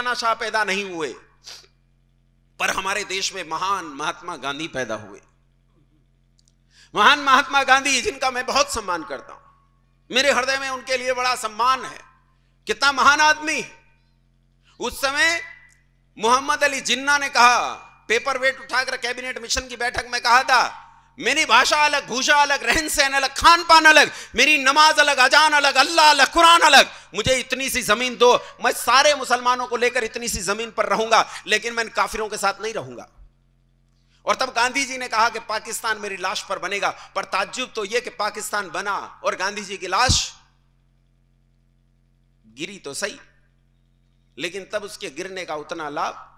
तानाशाह पैदा नहीं हुए, पर हमारे देश में महान महात्मा गांधी पैदा हुए। महान महात्मा गांधी, जिनका मैं बहुत सम्मान करता हूं, मेरे हृदय में उनके लिए बड़ा सम्मान है। कितना महान आदमी। उस समय मोहम्मद अली जिन्ना ने कहा, पेपर वेट उठाकर कैबिनेट मिशन की बैठक में कहा था, मेरी भाषा अलग, भूषा अलग, रहन सहन अलग, खान पान अलग, मेरी नमाज अलग, अजान अलग, अल्लाह अलग, कुरान अलग, मुझे इतनी सी जमीन दो, मैं सारे मुसलमानों को लेकर इतनी सी जमीन पर रहूंगा, लेकिन मैं काफिरों के साथ नहीं रहूंगा। और तब गांधी जी ने कहा कि पाकिस्तान मेरी लाश पर बनेगा। पर ताज्जुब तो यह कि पाकिस्तान बना और गांधी जी की लाश गिरी तो सही, लेकिन तब उसके गिरने का उतना लाभ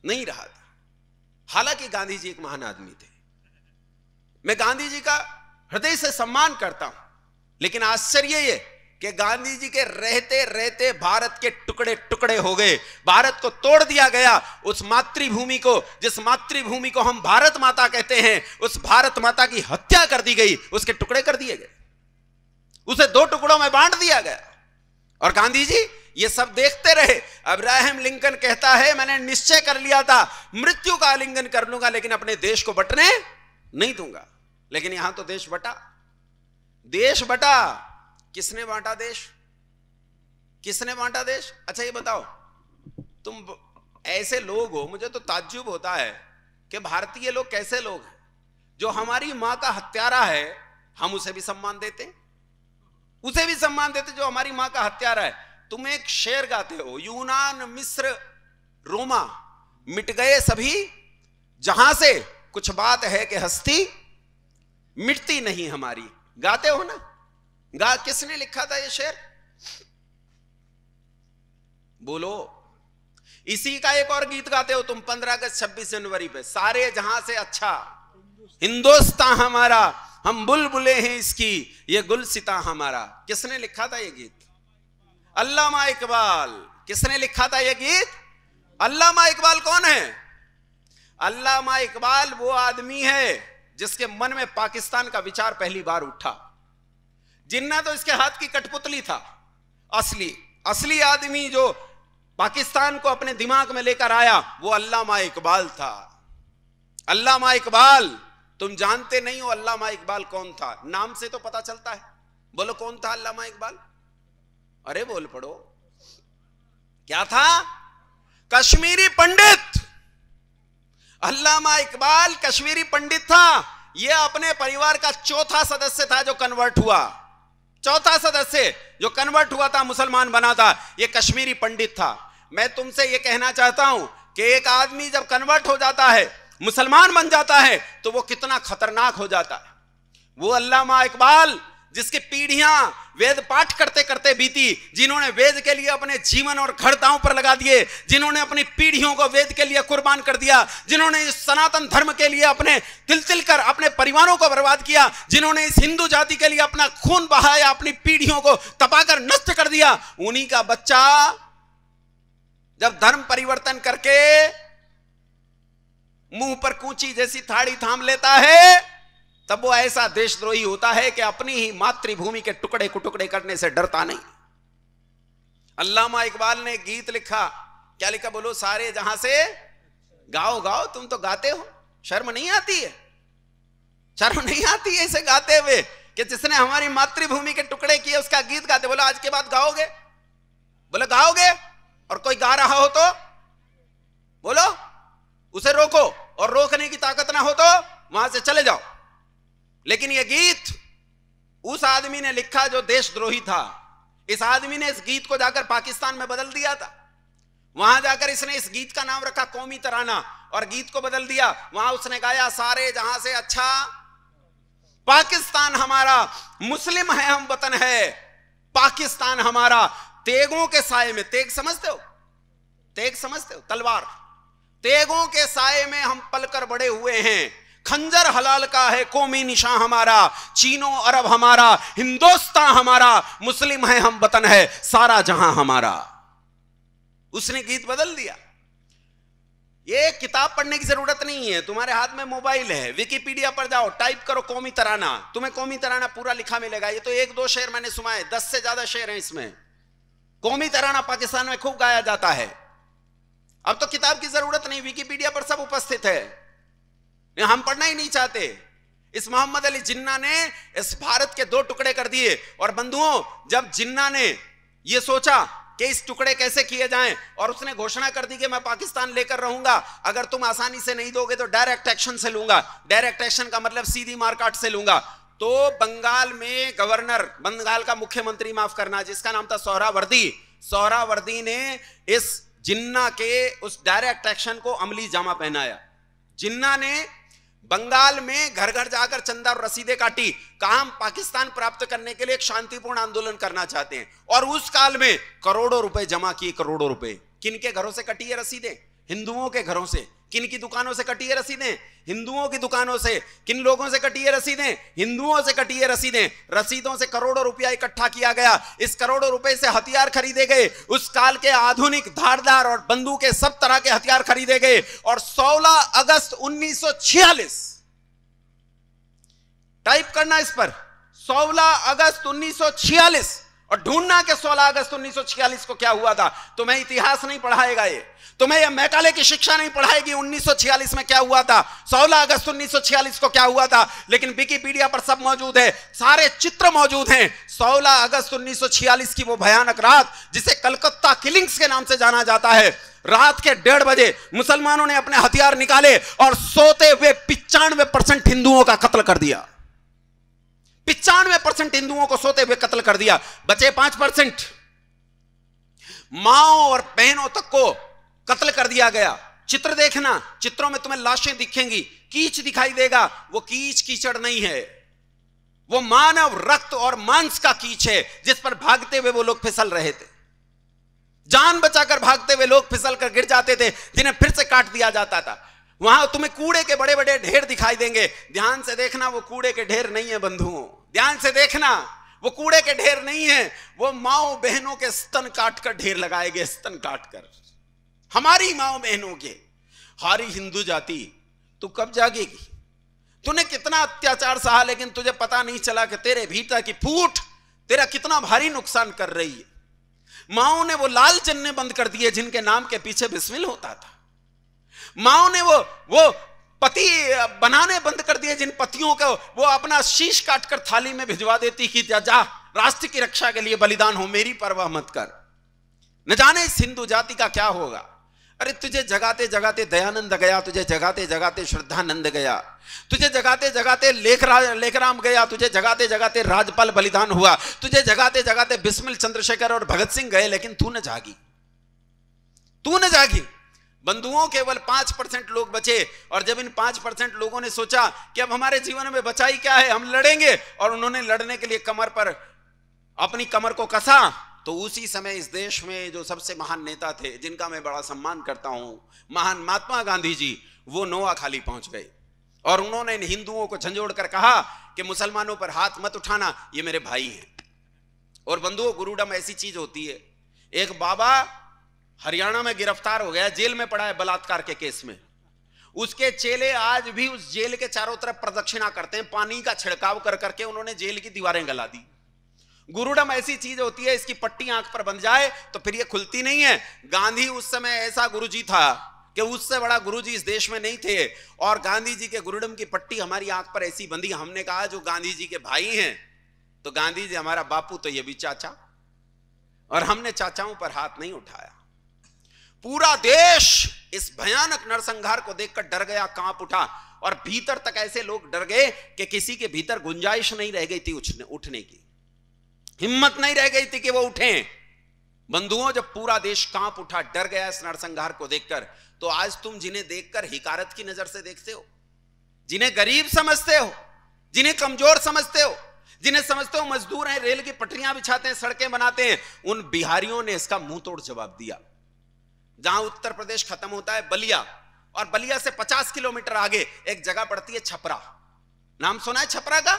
नहीं रहा था। हालांकि गांधी जी एक महान आदमी थे, मैं गांधी जी का हृदय से सम्मान करता हूं, लेकिन आश्चर्य ये कि गांधी जी के रहते रहते भारत के टुकड़े टुकड़े हो गए, भारत को तोड़ दिया गया। उस मातृभूमि को, जिस मातृभूमि को हम भारत माता कहते हैं, उस भारत माता की हत्या कर दी गई, उसके टुकड़े कर दिए गए, उसे दो टुकड़ों में बांट दिया गया। और गांधी जी ये सब देखते रहे। अब्राहम लिंकन कहता है, मैंने निश्चय कर लिया था मृत्यु का आलिंगन कर लूंगा, लेकिन अपने देश को बंटने नहीं दूंगा। लेकिन यहां तो देश बटा, देश बटा। किसने बांटा देश? किसने बांटा देश? अच्छा ये बताओ, तुम ऐसे लोग हो, मुझे तो ताज्जुब होता है कि भारतीय लोग कैसे लोग हैं, जो हमारी मां का हत्यारा है हम उसे भी सम्मान देते, उसे भी सम्मान देते जो हमारी मां का हत्यारा है। तुम एक शेर गाते हो, यूनान मिस्र रोमा मिट गए सभी जहां से, कुछ बात है कि हस्ती मिटती नहीं हमारी। गाते हो ना? किसने लिखा था ये शेर? बोलो। इसी का एक और गीत गाते हो तुम 15 अगस्त 26 जनवरी पे, सारे जहां से अच्छा हिंदुस्तान हमारा, हम बुलबुले हैं इसकी, ये गुलसिता हमारा। किसने लिखा था ये गीत? अल्लामा इकबाल। किसने लिखा था ये गीत? अल्लामा इकबाल। कौन है अल्लामा इकबाल? वो आदमी है जिसके मन में पाकिस्तान का विचार पहली बार उठा। जिन्ना तो इसके हाथ की कठपुतली था, असली आदमी जो पाकिस्तान को अपने दिमाग में लेकर आया वो अल्लामा इकबाल था। अल्लामा इकबाल, तुम जानते नहीं हो अल्लामा इकबाल कौन था? नाम से तो पता चलता है। बोलो कौन था अल्लामा इकबाल? अरे बोल पड़ो, क्या था? कश्मीरी पंडित। अल्लामा इकबाल कश्मीरी पंडित था। यह अपने परिवार का चौथा सदस्य था जो कन्वर्ट हुआ, चौथा सदस्य जो कन्वर्ट हुआ था, मुसलमान बना था, यह कश्मीरी पंडित था। मैं तुमसे यह कहना चाहता हूं कि एक आदमी जब कन्वर्ट हो जाता है, मुसलमान बन जाता है, तो वो कितना खतरनाक हो जाता है। वो अल्लामा इकबाल जिसकी पीढ़ियां वेद पाठ करते करते बीती, जिन्होंने वेद के लिए अपने जीवन और घर दांव पर लगा दिए, जिन्होंने अपनी पीढ़ियों को वेद के लिए कुर्बान कर दिया, जिन्होंने इस सनातन धर्म के लिए अपने तिल कर अपने परिवारों को बर्बाद किया, जिन्होंने इस हिंदू जाति के लिए अपना खून बहाया, अपनी पीढ़ियों को तपाकर नष्ट कर दिया, उन्हीं का बच्चा जब धर्म परिवर्तन करके मुंह पर कूंची जैसी थाड़ी थाम लेता है, तब वो ऐसा देशद्रोही होता है कि अपनी ही मातृभूमि के टुकड़े को टुकड़े करने से डरता नहीं। अल्लामा इकबाल ने गीत लिखा, क्या लिखा बोलो? सारे जहां से गाओ गाओ। तुम तो गाते हो, शर्म नहीं आती है? शर्म नहीं आती है इसे गाते हुए कि जिसने हमारी मातृभूमि के टुकड़े किए उसका गीत गाते? बोलो आज के बाद गाओगे? बोलो गाओगे? और कोई गा रहा हो तो बोलो, उसे रोको, और रोकने की ताकत ना हो तो वहां से चले जाओ। लेकिन यह गीत उस आदमी ने लिखा जो देशद्रोही था। इस आदमी ने इस गीत को जाकर पाकिस्तान में बदल दिया था। वहां जाकर इसने इस गीत का नाम रखा कौमी तराना, और गीत को बदल दिया। वहां उसने गाया, सारे जहां से अच्छा पाकिस्तान हमारा, मुस्लिम है हम वतन है पाकिस्तान हमारा, तेगों के साए में, तेग समझते हो? तेग समझते हो? तलवार। तेगों के साए में हम पलकर बड़े हुए हैं, खंजर हलाल का है कौमी निशान हमारा, चीनो अरब हमारा, हिंदुस्तान हमारा, मुस्लिम है हम वतन है सारा जहां हमारा। उसने गीत बदल दिया। ये किताब पढ़ने की जरूरत नहीं है, तुम्हारे हाथ में मोबाइल है, विकिपीडिया पर जाओ, टाइप करो कौमी तराना, तुम्हें कौमी तराना पूरा लिखा मिलेगा। ये तो 1-2 शेर मैंने सुनाए, 10 से ज्यादा शेर हैं इसमें। कौमी तराना पाकिस्तान में खूब गाया जाता है। अब तो किताब की जरूरत नहीं, विकिपीडिया पर सब उपस्थित है, हम पढ़ना ही नहीं चाहते। इस मोहम्मद अली जिन्ना ने इस भारत के 2 टुकड़े कर दिए। और बंधुओं, जब जिन्ना ने यह सोचा कि इस टुकड़े कैसे किए जाएं, और उसने घोषणा कर दी कि मैं पाकिस्तान लेकर रहूंगा, अगर तुम आसानी से नहीं दोगे तो डायरेक्ट एक्शन से लूंगा। डायरेक्ट एक्शन का मतलब सीधी मारकाट से लूंगा। तो बंगाल में गवर्नर, बंगाल का मुख्यमंत्री माफ करना, जिसका नाम था सोहरावर्दी ने इस जिन्ना के उस डायरेक्ट एक्शन को अमली जामा पहनाया। जिन्ना ने बंगाल में घर घर जाकर चंदा और रसीदें काटी, कहा हम पाकिस्तान प्राप्त करने के लिए एक शांतिपूर्ण आंदोलन करना चाहते हैं। और उस काल में करोड़ों रुपए जमा किए, करोड़ों रुपए। किन के घरों से कटी है रसीदें? हिंदुओं के घरों से। किन की दुकानों से कटी है रसीदें? हिंदुओं की दुकानों से। किन लोगों से कटी है रसीदें? हिंदुओं से कटी है रसीदें। रसीदों से करोड़ों रुपया इकट्ठा किया गया। इस करोड़ों रुपए से हथियार खरीदे गए, उस काल के आधुनिक धारदार और बंदूकें, सब तरह के हथियार खरीदे गए। और 16 अगस्त 1946, टाइप करना इस पर, 16 अगस्त 1946, और ढूंढना कि 16 अगस्त 1946 को क्या हुआ था। तुम्हें इतिहास नहीं पढ़ाएगा ये, तुम्हें यह मैकाले की शिक्षा नहीं पढ़ाएगी 1946 में क्या हुआ था, 16 अगस्त 1946 को क्या हुआ था। लेकिन विकिपीडिया पर सब मौजूद है, सारे चित्र मौजूद हैं। 16 अगस्त 1946 की वो भयानक रात, जिसे कलकत्ता किलिंग्स के नाम से जाना जाता है। रात के 1:30 बजे मुसलमानों ने अपने हथियार निकाले और सोते हुए 95% हिंदुओं का कत्ल कर दिया। 95% हिंदुओं को सोते हुए कत्ल कर दिया। बचे 5%, माओ और बहनों तक को कत्ल कर दिया गया। चित्र देखना, चित्रों में तुम्हें लाशें दिखेंगी, कीच दिखाई देगा। वो कीच कीचड़ नहीं है, वो मानव रक्त और मांस का कीच है, जिस पर भागते हुए वो लोग फिसल रहे थे। जान बचाकर भागते हुए लोग फिसल कर गिर जाते थे, जिन्हें फिर से काट दिया जाता था। वहां तुम्हें कूड़े के बड़े बड़े ढेर दिखाई देंगे। ध्यान से देखना, वो कूड़े के ढेर नहीं है बंधुओं, ध्यान से देखना, वो कूड़े के ढेर नहीं है, वो माओ बहनों के स्तन काट कर ढेर लगाए गए, स्तन काट कर। हमारी माओ बहनों के। हारी हिंदू जाति, तू कब जागेगी? तूने कितना अत्याचार सहा, लेकिन तुझे पता नहीं चला कि तेरे भीतर की फूट तेरा कितना भारी नुकसान कर रही है। माओ ने वो लाल जन्ने बंद कर दिए जिनके नाम के पीछे बिस्मिल होता था। माओ ने वो पति बनाने बंद कर दिए, जिन पतियों को वो अपना शीश काटकर थाली में भिजवा देती कि जा राष्ट्र की रक्षा के लिए बलिदान हो, मेरी परवाह मत कर। न जाने इस हिंदू जाति का क्या होगा। अरे तुझे जगाते जगाते दयानंद गया, तुझे जगाते जगाते श्रद्धानंद गया, तुझे जगाते जगाते लेखराम गया, तुझे जगाते जगाते राजपाल बलिदान हुआ, तुझे जगाते जगाते बिस्मिल चंद्रशेखर और भगत सिंह गए, लेकिन तू न जागी, तू न जागी। बंधुओं, केवल 5% लोग बचे। और जब इन 5% लोगों ने सोचा कि अब हमारे जीवन में बचाई क्या है, हम लड़ेंगे, और उन्होंने लड़ने के लिए कमर पर अपनी कमर को कसा, तो उसी समय इस देश में जो सबसे महान नेता थे, जिनका मैं बड़ा सम्मान करता हूं, महान महात्मा गांधी जी, वो नोआखाली पहुंच गए। और उन्होंने इन हिंदुओं को झंझोड़ कर कहा कि मुसलमानों पर हाथ मत उठाना, ये मेरे भाई हैं। और बंधुओं, गुरुडम ऐसी चीज होती है। एक बाबा हरियाणा में गिरफ्तार हो गया, जेल में पड़ा है बलात्कार के केस में। उसके चेले आज भी उस जेल के चारों तरफ प्रदक्षिणा करते हैं, पानी का छिड़काव कर करके उन्होंने जेल की दीवारें गला दी। गुरुडम ऐसी चीज होती है, इसकी पट्टी आंख पर बंध जाए तो फिर ये खुलती नहीं है। गांधी उस समय ऐसा गुरुजी था कि उससे बड़ा गुरुजी इस देश में नहीं थे। और गांधी जी के गुरुडम की पट्टी हमारी आंख पर ऐसी बंधी, हमने कहा जो गांधी जी के भाई हैं, तो गांधी जी हमारा बापू, तो ये भी चाचा। और हमने चाचाओं पर हाथ नहीं उठाया। पूरा देश इस भयानक नरसंहार को देखकर डर गया, कांप उठा। और भीतर तक ऐसे लोग डर गए कि किसी के भीतर गुंजाइश नहीं रह गई थी उठने की, हिम्मत नहीं रह गई थी कि वो उठें। बंधुओं, जब पूरा देश कांप उठा, डर गया इस नरसंहार को देखकर, तो आज तुम जिन्हें देखकर हिकारत की नजर से देखते हो, जिन्हें गरीब समझते हो, जिन्हें कमजोर समझते हो, जिन्हें समझते हो मजदूर हैं, रेल की पटरियां बिछाते हैं, सड़कें बनाते हैं, उन बिहारियों ने इसका मुंह तोड़ जवाब दिया। जहां उत्तर प्रदेश खत्म होता है बलिया, और बलिया से 50 किलोमीटर आगे एक जगह पड़ती है छपरा। नाम सुना है छपरा का?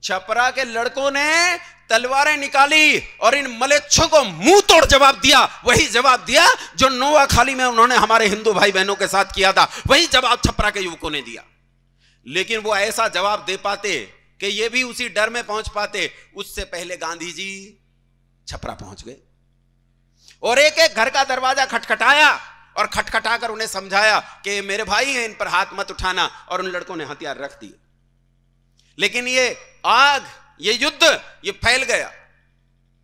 छपरा के लड़कों ने तलवारें निकाली और इन मलेच्छों को मुंह तोड़ जवाब दिया। वही जवाब दिया जो नोआखाली में उन्होंने हमारे हिंदू भाई बहनों के साथ किया था, वही जवाब छपरा के युवकों ने दिया। लेकिन वो ऐसा जवाब दे पाते कि ये भी उसी डर में पहुंच पाते, उससे पहले गांधी जी छपरा पहुंच गए। और एक एक घर का दरवाजा खटखटाया और खटखटाकर उन्हें समझाया कि मेरे भाई हैं, इन पर हाथ मत उठाना, और उन लड़कों ने हथियार रख दिए। लेकिन ये आग, ये युद्ध, ये फैल गया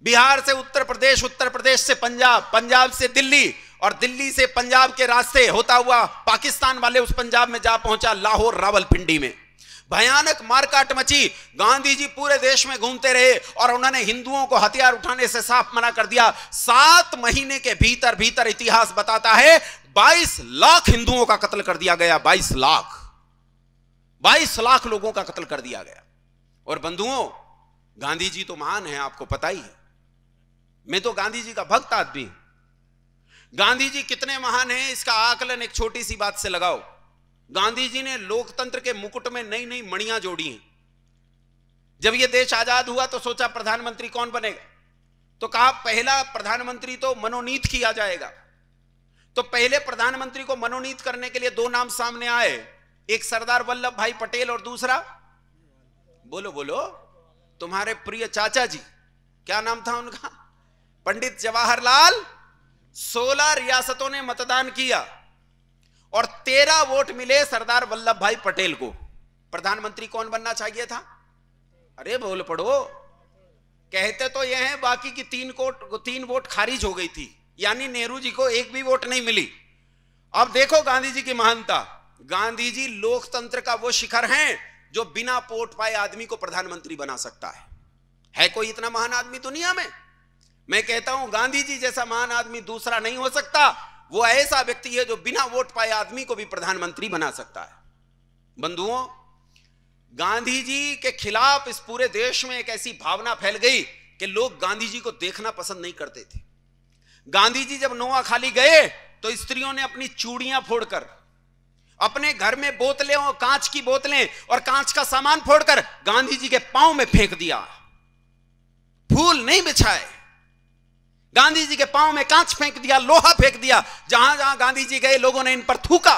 बिहार से उत्तर प्रदेश, उत्तर प्रदेश से पंजाब, पंजाब से दिल्ली, और दिल्ली से पंजाब के रास्ते होता हुआ पाकिस्तान वाले उस पंजाब में जा पहुंचा, लाहौर रावलपिंडी में। भयानक मारकाट मची। गांधी जी पूरे देश में घूमते रहे और उन्होंने हिंदुओं को हथियार उठाने से साफ मना कर दिया। 7 महीने के भीतर भीतर इतिहास बताता है 22 लाख हिंदुओं का कत्ल कर दिया गया। 22 लाख लोगों का कत्ल कर दिया गया। और बंधुओं, गांधी जी तो महान है, आपको पता ही है। मैं तो गांधी जी का भक्त आदमी हूं। गांधी जी कितने महान हैं इसका आकलन एक छोटी सी बात से लगाओ। गांधी जी ने लोकतंत्र के मुकुट में नई नई मणियां जोड़ी हैं। जब यह देश आजाद हुआ तो सोचा प्रधानमंत्री कौन बनेगा, तो कहा पहला प्रधानमंत्री तो मनोनीत किया जाएगा। तो पहले प्रधानमंत्री को मनोनीत करने के लिए 2 नाम सामने आए, एक सरदार वल्लभ भाई पटेल और दूसरा, बोलो बोलो, तुम्हारे प्रिय चाचा जी, क्या नाम था उनका, पंडित जवाहरलाल। 16 रियासतों ने मतदान किया और 13 वोट मिले सरदार वल्लभ भाई पटेल को। प्रधानमंत्री कौन बनना चाहिए था? अरे बोल पड़ो। कहते तो यह है बाकी की 3 वोट खारिज हो गई थी, यानी नेहरू जी को एक भी वोट नहीं मिली। अब देखो गांधी जी की महानता। गांधी जी लोकतंत्र का वो शिखर हैं जो बिना वोट पाए आदमी को प्रधानमंत्री बना सकता है कोई इतना महान आदमी दुनिया में? मैं कहता हूं गांधी जी जैसा महान आदमी दूसरा नहीं हो सकता। वो ऐसा व्यक्ति है जो बिना वोट पाए आदमी को भी प्रधानमंत्री बना सकता है। बंधुओं, गांधी जी के खिलाफ इस पूरे देश में एक ऐसी भावना फैल गई कि लोग गांधी जी को देखना पसंद नहीं करते थे। गांधी जी जब नोआखाली गए तो स्त्रियों ने अपनी चूड़ियां फोड़कर, अपने घर में बोतलें और कांच की बोतलें और कांच का सामान फोड़कर गांधी जी के पांव में फेंक दिया। फूल नहीं बिछाए, गांधी जी के पांव में कांच फेंक दिया, लोहा फेंक दिया। जहां जहां गांधी जी गए लोगों ने इन पर थूका।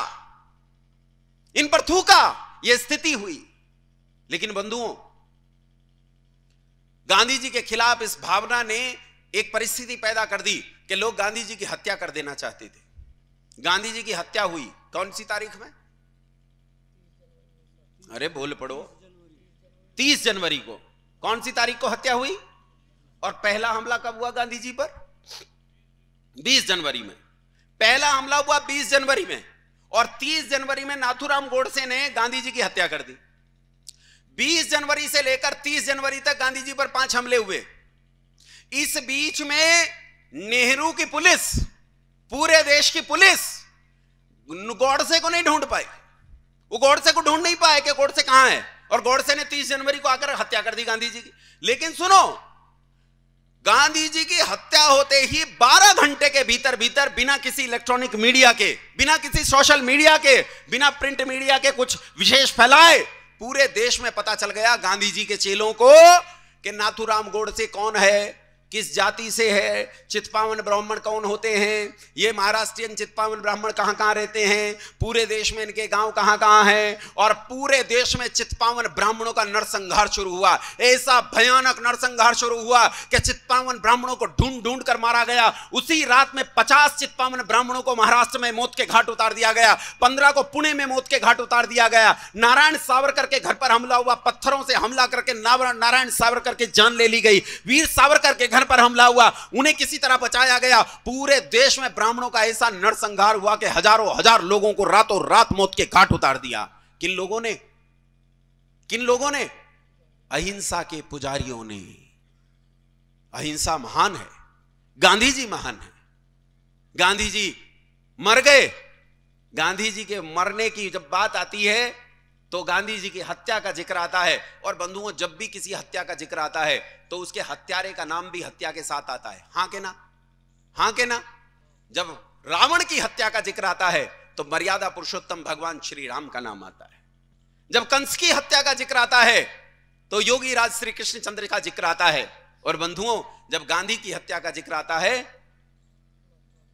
यह स्थिति हुई। लेकिन बंधुओं, गांधी जी के खिलाफ इस भावना ने एक परिस्थिति पैदा कर दी कि लोग गांधी जी की हत्या कर देना चाहते थे। गांधी जी की हत्या हुई कौन सी तारीख में? अरे बोल पड़ो, 30 जनवरी को। कौन सी तारीख को हत्या हुई? और पहला हमला कब हुआ गांधी जी पर? 20 जनवरी में। पहला हमला हुआ 20 जनवरी में और 30 जनवरी में नाथूराम गोडसे ने गांधी जी की हत्या कर दी। 20 जनवरी से लेकर 30 जनवरी तक गांधी जी पर 5 हमले हुए। इस बीच में नेहरू की पुलिस, पूरे देश की पुलिस गोडसे को नहीं ढूंढ पाई। वो गोडसे को ढूंढ नहीं पाए कि गोडसे कहां है, और गोडसे ने 30 जनवरी को आकर हत्या कर दी गांधी जी की। लेकिन सुनो, गांधी जी की हत्या होते ही 12 घंटे के भीतर भीतर बिना किसी इलेक्ट्रॉनिक मीडिया के, बिना किसी सोशल मीडिया के, बिना प्रिंट मीडिया के कुछ विशेष फैलाए, पूरे देश में पता चल गया गांधी जी के चेलों को कि नाथूराम गोडसे कौन है, किस जाति से है, चित्पावन ब्राह्मण कौन होते हैं, ये महाराष्ट्रियन चित्पावन ब्राह्मण कहां कहां रहते हैं, पूरे देश में इनके गांव कहां कहां हैं। और पूरे देश में चित्पावन ब्राह्मणों का नरसंहार शुरू हुआ। ऐसा भयानक नरसंहार शुरू हुआ कि चित्पावन ब्राह्मणों को ढूंढ ढूंढ कर मारा गया। उसी रात में 50 चित्पावन ब्राह्मणों को महाराष्ट्र में मौत के घाट उतार दिया गया। 15 को पुणे में मौत के घाट उतार दिया गया। नारायण सावरकर के घर पर हमला हुआ, पत्थरों से हमला करके नारायण सावरकर की जान ले ली गई। वीर सावरकर के पर हमला हुआ, उन्हें किसी तरह बचाया गया। पूरे देश में ब्राह्मणों का ऐसा नरसंहार हुआ कि हजारों हजार लोगों को रातों रात मौत के घाट उतार दिया। किन लोगों ने? अहिंसा के पुजारियों ने। अहिंसा महान है, गांधी जी महान है। गांधी जी मर गए। गांधी जी के मरने की जब बात आती है तो गांधी जी की हत्या का जिक्र आता है। और बंधुओं, जब भी किसी हत्या का जिक्र आता है तो उसके हत्यारे का नाम भी हत्या के साथ आता है। हाँ के ना? हाँ के ना? जब रावण की हत्या का जिक्र आता है तो मर्यादा पुरुषोत्तम भगवान श्री राम का नाम आता है। जब कंस की हत्या का जिक्र आता है तो योगी राज श्री कृष्ण चंद्र का जिक्र आता है। और बंधुओं, जब गांधी की हत्या का जिक्र आता है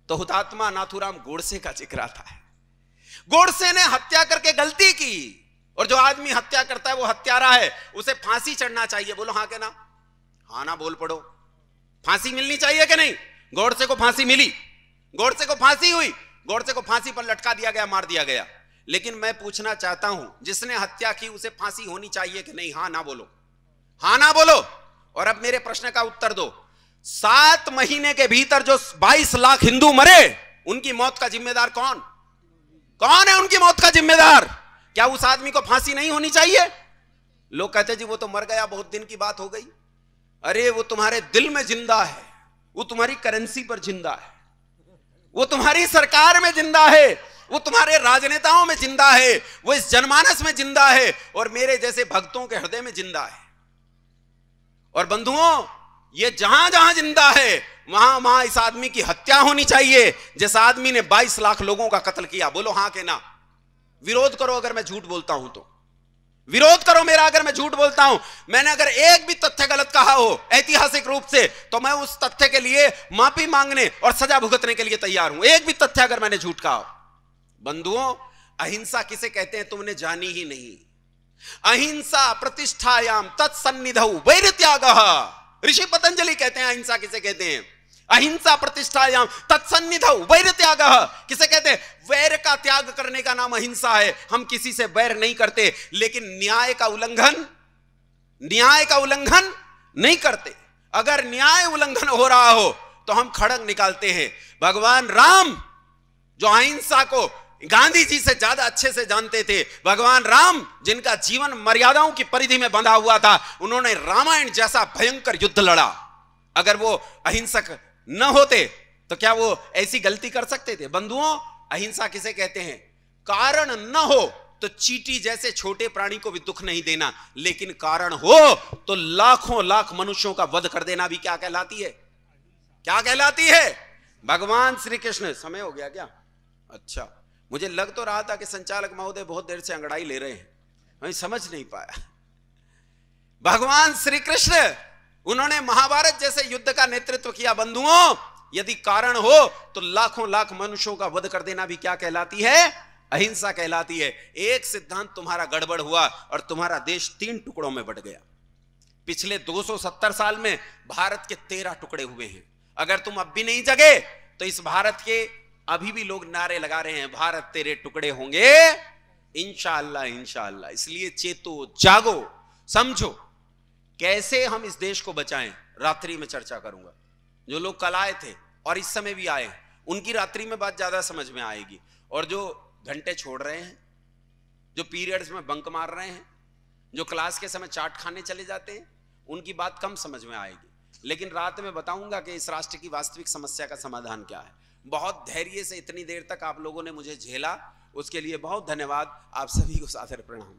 तो हुतात्मा नाथूराम गोडसे का जिक्र आता है। गोडसे ने हत्या करके गलती की, और जो आदमी हत्या करता है वो हत्यारा है, उसे फांसी चढ़ना चाहिए। बोलो हाँ के ना? हाँ ना बोल पड़ो। फांसी मिलनी चाहिए कि नहीं? गोडसे को फांसी मिली, गोडसे को फांसी हुई, गोडसे को फांसी पर लटका दिया गया, मार दिया गया। लेकिन मैं पूछना चाहता हूं, जिसने हत्या की उसे फांसी होनी चाहिए कि नहीं? हां ना बोलो, हां ना बोलो। और अब मेरे प्रश्न का उत्तर दो। 7 महीने के भीतर जो 22 लाख हिंदू मरे, उनकी मौत का जिम्मेदार कौन? कौन है उनकी मौत का जिम्मेदार? क्या उस आदमी को फांसी नहीं होनी चाहिए? लोग कहते जी वो तो मर गया, बहुत दिन की बात हो गई। अरे वो तुम्हारे दिल में जिंदा है, वो तुम्हारी करेंसी पर जिंदा है, वो तुम्हारी सरकार में जिंदा है, वो तुम्हारे राजनेताओं में जिंदा है, वो इस जनमानस में जिंदा है और मेरे जैसे भक्तों के हृदय में जिंदा है। और बंधुओं, ये जहां जहां जिंदा है वहां वहां इस आदमी की हत्या होनी चाहिए, जिस आदमी ने 22 लाख लोगों का कत्ल किया। बोलो हां के ना? विरोध करो अगर मैं झूठ बोलता हूं तो, विरोध करो मेरा अगर मैं झूठ बोलता हूं। मैंने अगर एक भी तथ्य गलत कहा हो ऐतिहासिक रूप से, तो मैं उस तथ्य के लिए माफी मांगने और सजा भुगतने के लिए तैयार हूं। एक भी तथ्य अगर मैंने झूठ कहा हो। बंधुओं, अहिंसा किसे कहते हैं तुमने जानी ही नहीं। अहिंसा प्रतिष्ठायाम तत्सन्निधौ वैरत्यागः। ऋषि पतंजलि कहते हैं अहिंसा किसे कहते हैं। अहिंसा प्रतिष्ठायाम तत्सन्निधौ वैरत्यागः किसे कहते हैं? वैर का त्याग करने का नाम अहिंसा है। हम किसी से वैर नहीं करते, लेकिन न्याय का उल्लंघन नहीं करते। अगर न्याय उल्लंघन हो रहा हो तो हम खड़ग निकालते हैं। भगवान राम जो अहिंसा को गांधी जी से ज्यादा अच्छे से जानते थे, भगवान राम जिनका जीवन मर्यादाओं की परिधि में बंधा हुआ था, उन्होंने रामायण जैसा भयंकर युद्ध लड़ा। अगर वो अहिंसक न होते तो क्या वो ऐसी गलती कर सकते थे? बंधुओं, अहिंसा किसे कहते हैं? कारण न हो तो चींटी जैसे छोटे प्राणी को भी दुख नहीं देना, लेकिन कारण हो तो लाखों लाख मनुष्यों का वध कर देना भी क्या कहलाती है? क्या कहलाती है? भगवान श्री कृष्ण। समय हो गया क्या? अच्छा, मुझे लग तो रहा था कि संचालक महोदय बहुत देर से अंगड़ाई ले रहे हैं, मैं समझ नहीं पाया। भगवान श्री कृष्ण, उन्होंने महाभारत जैसे युद्ध का नेतृत्व किया। बंधुओं, यदि कारण हो तो लाखों लाख मनुष्यों का वध कर देना भी क्या कहलाती है? अहिंसा कहलाती है। एक सिद्धांत तुम्हारा गड़बड़ हुआ और तुम्हारा देश 3 टुकड़ों में बंट गया। पिछले 270 साल में भारत के 13 टुकड़े हुए हैं। अगर तुम अब भी नहीं जगे तो इस भारत के अभी भी लोग नारे लगा रहे हैं, भारत तेरे टुकड़े होंगे इंशाअल्लाह इंशाअल्लाह। इसलिए चेतो, जागो, समझो कैसे हम इस देश को बचाएं। रात्रि में चर्चा करूंगा। जो लोग कल आए थे और इस समय भी आए, उनकी रात्रि में बात ज्यादा समझ में आएगी। और जो घंटे छोड़ रहे हैं, जो पीरियड्स में बंक मार रहे हैं, जो क्लास के समय चाट खाने चले जाते हैं, उनकी बात कम समझ में आएगी। लेकिन रात में बताऊंगा कि इस राष्ट्र की वास्तविक समस्या का समाधान क्या है। बहुत धैर्य से इतनी देर तक आप लोगों ने मुझे झेला, उसके लिए बहुत धन्यवाद। आप सभी को सादर प्रणाम।